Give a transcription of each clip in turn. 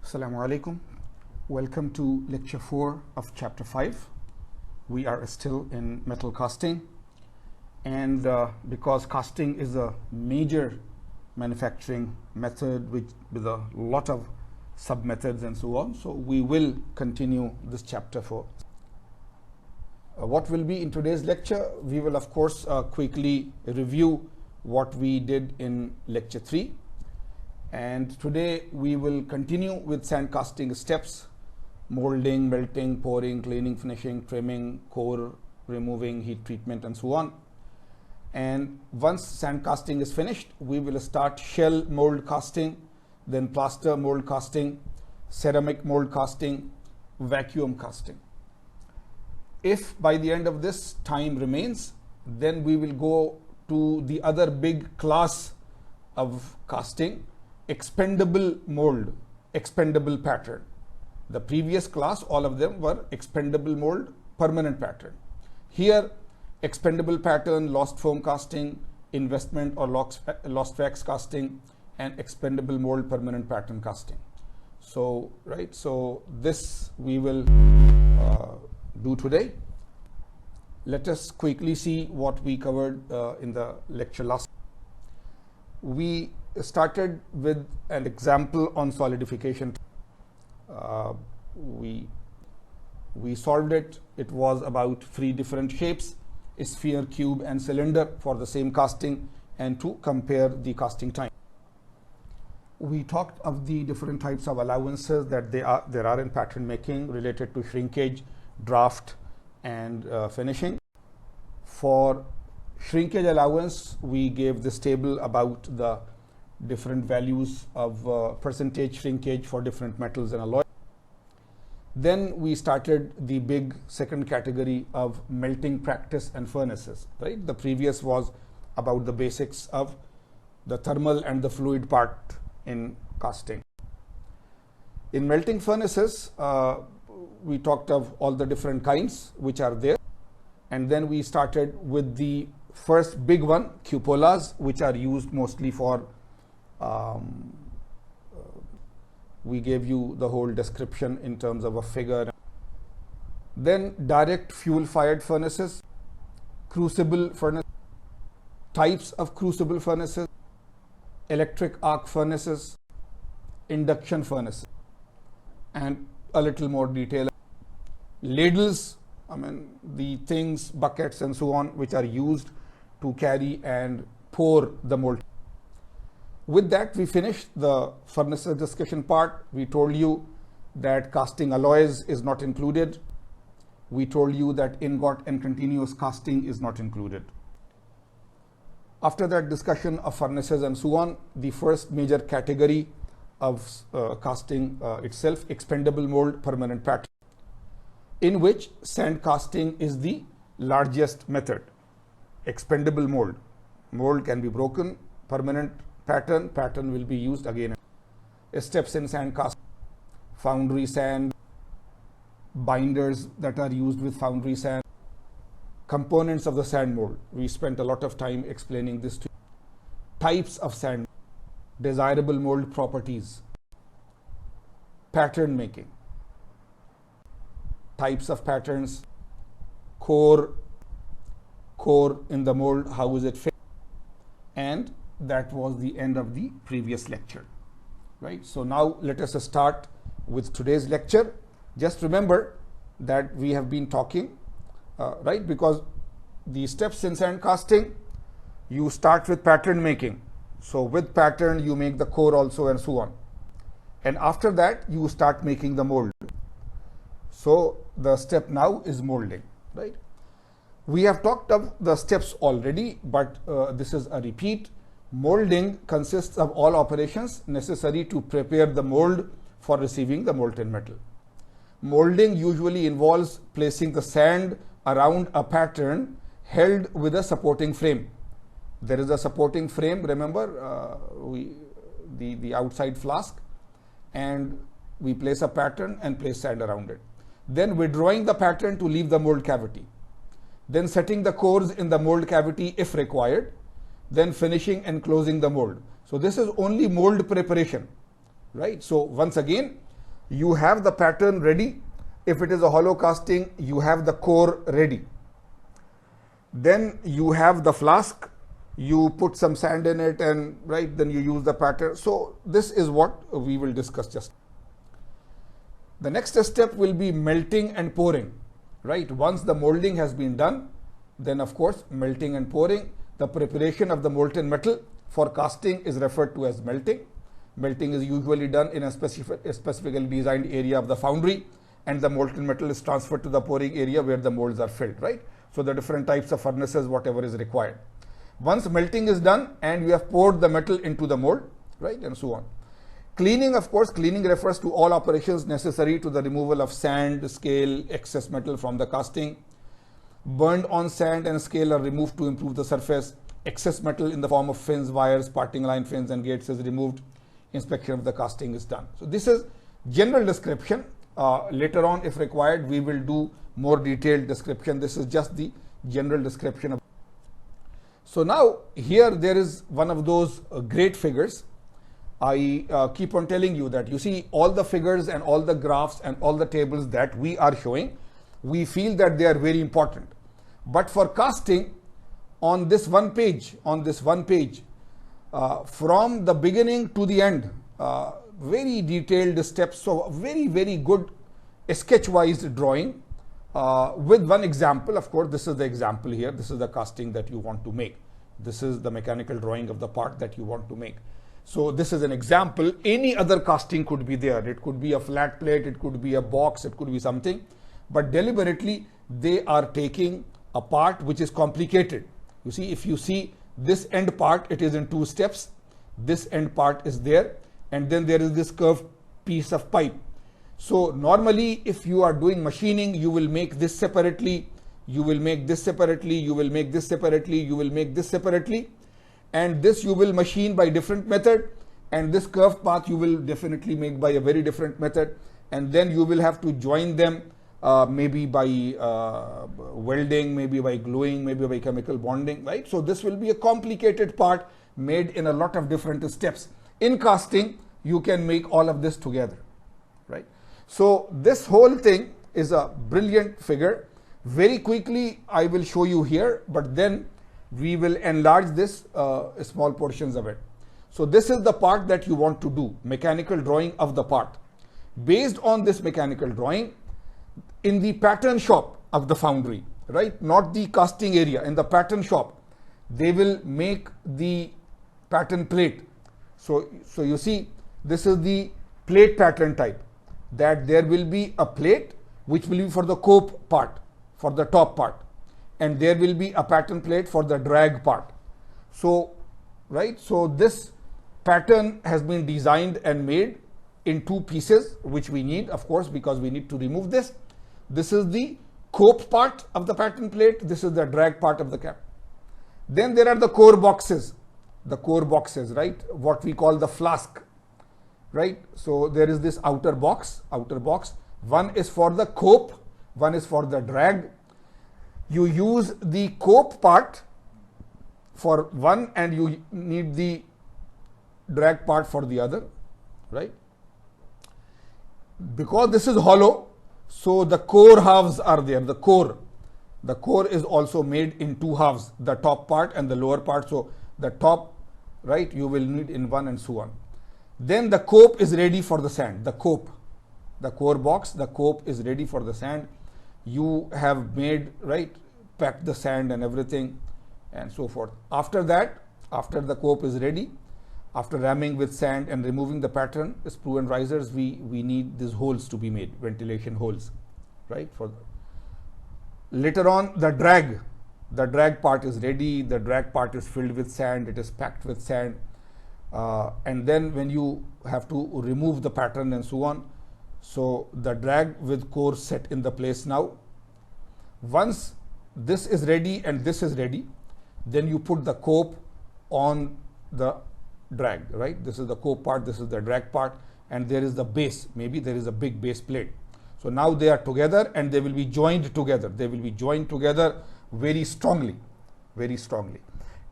Assalamu alaikum. Welcome to lecture 4 of chapter 5. We are still in metal casting, and because casting is a major manufacturing method with a lot of sub methods and so on, so we will continue this chapter 4. What will be in today's lecture? We will of course quickly review what we did in lecture 3, and today we will continue with sand casting steps: molding, melting, pouring, cleaning, finishing, trimming, core removing, heat treatment, and so on. And once sand casting is finished, we will start shell mold casting, then plaster mold casting, ceramic mold casting, vacuum casting. If by the end of this time remains, then we will go to the other big class of casting: expendable mold, expendable pattern. The previous class, all of them were expendable mold, permanent pattern. Here, expendable pattern, lost foam casting, investment or lost wax casting, and expendable mold, permanent pattern casting. So, right, so this we will do today. Let us quickly see what we covered in the lecture last. We started with an example on solidification. We solved it. It was about 3 different shapes: a sphere, cube, and cylinder for the same casting, and to compare the casting time. We talked of the different types of allowances that there are in pattern making related to shrinkage, draft, and finishing. For shrinkage allowance, we gave this table about the different values of percentage shrinkage for different metals and alloys. Then we started the big second category of melting practice and furnaces, right? The previous was about the basics of the thermal and the fluid part in casting. In melting furnaces, we talked of all the different kinds which are there. And then we started with the first big one, cupolas, which are used mostly for we gave you the whole description in terms of a figure. Then direct fuel fired furnaces, crucible furnace, types of crucible furnaces, electric arc furnaces, induction furnaces, and a little more detail. Ladles, the things, buckets and so on, which are used to carry and pour the mold. With that, we finished the furnaces discussion part. We told you that casting alloys is not included. We told you that ingot and continuous casting is not included. After that discussion of furnaces and so on, the first major category of casting itself, expendable mold, permanent pattern, in which sand casting is the largest method. Expendable mold. Mold can be broken. Permanent pattern will be used again. Steps in sand casting: foundry sand, binders that are used with foundry sand, components of the sand mold. We spent a lot of time explaining this to you. Types of sand, desirable mold properties, pattern making, types of patterns, core in the mold, how is it fit, and that was the end of the previous lecture, right? So now let us start with today's lecture. Just remember that we have been talking, right? Because the steps in sand casting, you start with pattern making. So with pattern, you make the core also and so on. And after that, you start making the mold. So the step now is molding, right? We have talked of the steps already, but this is a repeat. Molding consists of all operations necessary to prepare the mold for receiving the molten metal. Molding usually involves placing the sand around a pattern held with a supporting frame. There is a supporting frame, remember, the outside flask, and we place a pattern and place sand around it. Then withdrawing the pattern to leave the mold cavity. Then setting the cores in the mold cavity if required. Then finishing and closing the mold. So this is only mold preparation, right? So once again, you have the pattern ready. If it is a hollow casting, you have the core ready. Then you have the flask, you put some sand in it, and right, then you use the pattern. So this is what we will discuss just. The next step will be melting and pouring, right? Once the molding has been done, then of course melting and pouring. The preparation of the molten metal for casting is referred to as melting. Melting is usually done in a specifically designed area of the foundry, and the molten metal is transferred to the pouring area where the molds are filled, right? So the different types of furnaces, whatever is required. Once melting is done and you have poured the metal into the mold, right, and so on. Cleaning, of course, cleaning refers to all operations necessary to the removal of sand, scale, excess metal from the casting. Burned on sand and scale are removed to improve the surface. Excess metal in the form of fins, wires, parting line fins and gates is removed. Inspection of the casting is done. So this is general description. Later on, if required, we will do more detailed description. This is just the general description of. So now here there is one of those great figures. I keep on telling you that you see all the figures and all the graphs and all the tables that we are showing, we feel that they are very important. But for casting, on this one page, from the beginning to the end, very detailed steps. So very, very good sketch-wise drawing with one example. Of course, this is the example here. This is the casting that you want to make. This is the mechanical drawing of the part that you want to make. So this is an example. Any other casting could be there. It could be a flat plate, it could be a box, it could be something. But deliberately, they are taking a part which is complicated. You see, if you see this end part, it is in two steps. This end part is there, and then there is this curved piece of pipe. So normally, if you are doing machining, you will make this separately, you will make this separately, you will make this separately, you will make this separately, and this you will machine by different method, and this curved path you will definitely make by a very different method, and then you will have to join them maybe by welding, maybe by gluing, maybe by chemical bonding, right? So this will be a complicated part made in a lot of different steps. In casting, you can make all of this together, right? So this whole thing is a brilliant figure. Very quickly, I will show you here, but then we will enlarge this small portions of it. So this is the part that you want to do, mechanical drawing of the part. Based on this mechanical drawing, in the pattern shop of the foundry, right, not the casting area, in the pattern shop, they will make the pattern plate. So you see, this is the plate pattern type, that there will be a plate which will be for the cope part, for the top part, and there will be a pattern plate for the drag part. So, right, so this pattern has been designed and made in two pieces, which we need, of course, because we need to remove this. This is the cope part of the pattern plate. This is the drag part of the cap. Then there are the core boxes, right, what we call the flask, right? So there is this outer box. One is for the cope, one is for the drag. You use the cope part for one and you need the drag part for the other, right? Because this is hollow, so the core halves are there. The core is also made in two halves, the top part and the lower part. So the top, right, you will need in one and so on. Then the cope is ready for the sand. The core box, the cope is ready for the sand. You have made, right, packed the sand and everything and so forth. After that, after the cope is ready, after ramming with sand and removing the pattern, sprue and risers, we need these holes to be made, ventilation holes, right? Later on, the drag part is ready, the drag part is filled with sand, it is packed with sand, and then when you have to remove the pattern and so on, so the drag with core set in the place now. Once this is ready and this is ready, then you put the cope on the drag, right? This is the cope part, this is the drag part, and there is the base. Maybe there is a big base plate. So now they are together and they will be joined together. They will be joined together very strongly, very strongly.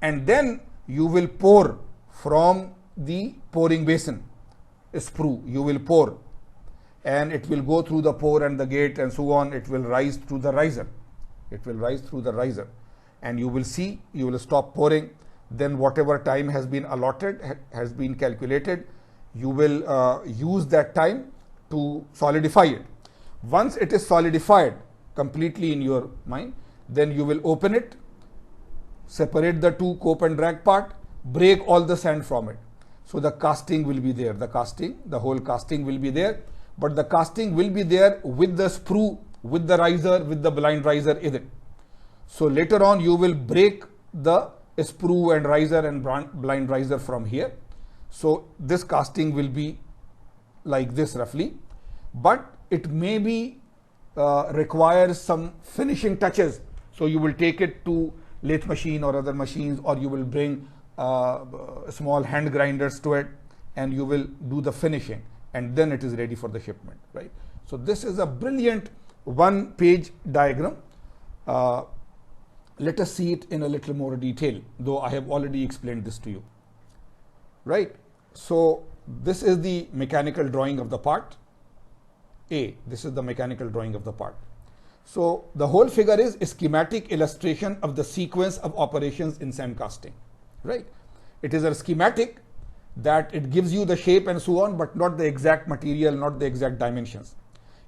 And then you will pour from the pouring basin, sprue, you will pour. and it will go through the pour and the gate and so on. It will rise through the riser. It will rise through the riser, and you will see, you will stop pouring. Then whatever time has been allotted, has been calculated, you will use that time to solidify it. Once it is solidified completely in your mind, then you will open it, separate the two cope and drag part, break all the sand from it. So the casting will be there, the whole casting will be there, but the casting will be there with the sprue, with the riser, with the blind riser in it. So later on you will break the sprue and riser and blind riser from here. So this casting will be like this roughly, but it may be requires some finishing touches. So you will take it to lathe machine or other machines, or you will bring small hand grinders to it, and you will do the finishing, and then it is ready for the shipment, right? So this is a brilliant one-page diagram. Let us see it in a little more detail, though I have already explained this to you, right? So this is the mechanical drawing of the part A. This is the mechanical drawing of the part. So the whole figure is a schematic illustration of the sequence of operations in sand casting, right? It is a schematic that it gives you the shape and so on, but not the exact material, not the exact dimensions.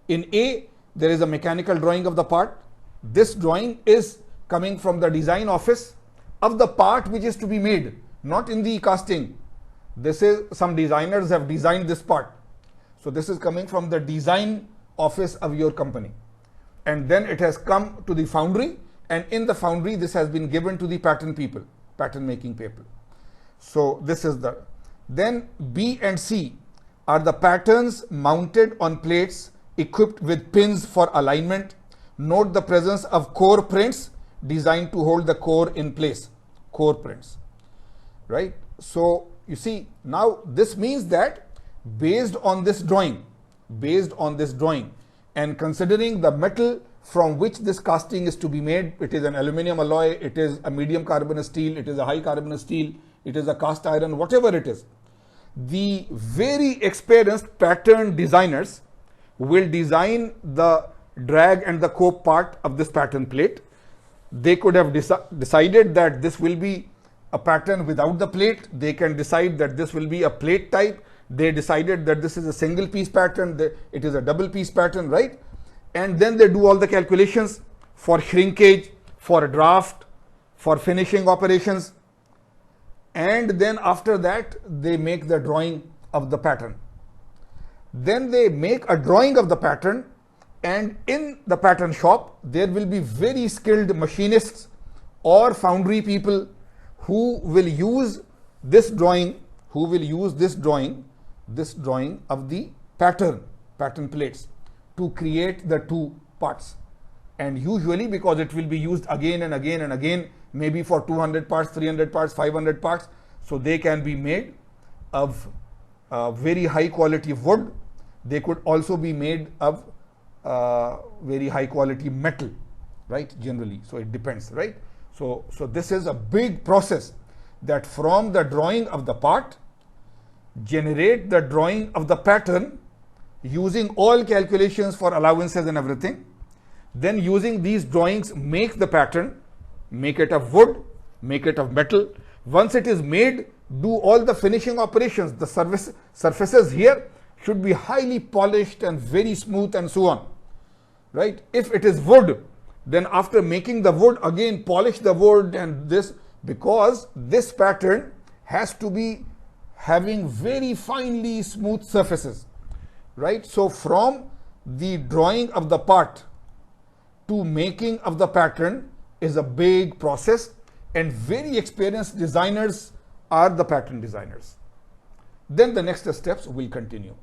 In A, there is a mechanical drawing of the part. This drawing is coming from the design office of the part which is to be made, not in the casting. This is, some designers have designed this part. So this is coming from the design office of your company. And then it has come to the foundry, and in the foundry this has been given to the pattern people, pattern making people. So this is the, then B and C are the patterns mounted on plates equipped with pins for alignment. Note the presence of core prints designed to hold the core in place, core prints, right? So you see, now this means that based on this drawing, and considering the metal from which this casting is to be made, it is an aluminum alloy, it is a medium carbon steel, it is a high carbon steel, it is a cast iron, whatever it is, the very experienced pattern designers will design the drag and the cope part of this pattern plate. They could have decided that this will be a pattern without the plate. They can decide that this will be a plate type. They decided that this is a single piece pattern, it is a double piece pattern, right? And then they do all the calculations for shrinkage, for draft, for finishing operations. And then after that, they make the drawing of the pattern. Then they make a drawing of the pattern, and in the pattern shop, there will be very skilled machinists or foundry people who will use this drawing, this drawing of the pattern plates to create the two parts. And usually, because it will be used again and again and again, maybe for 200 parts, 300 parts, 500 parts, so they can be made of very high quality wood. They could also be made of very high quality metal, right? Generally, so it depends, right? So this is a big process, that from the drawing of the part, generate the drawing of the pattern using all calculations for allowances and everything. Then using these drawings, make the pattern, make it of wood, make it of metal. Once it is made, do all the finishing operations. The surfaces here should be highly polished and very smooth and so on, right? If it is wood, then after making the wood, again polish the wood, and this, because this pattern has to be having very finely smooth surfaces, right? So from the drawing of the part to making of the pattern is a big process, and very experienced designers are the pattern designers. Then the next steps will continue.